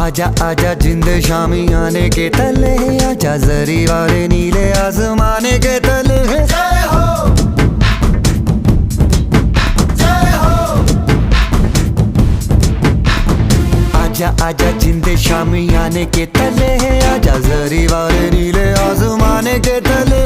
आजा आजा जिंद शामी आने के तले, आजा जरी वाले नीले आसमाने के तले। जय हो जय हो। आजा आजा जिंद शामी आने के तले, आजा जरी वाले नीले आसमाने के तले।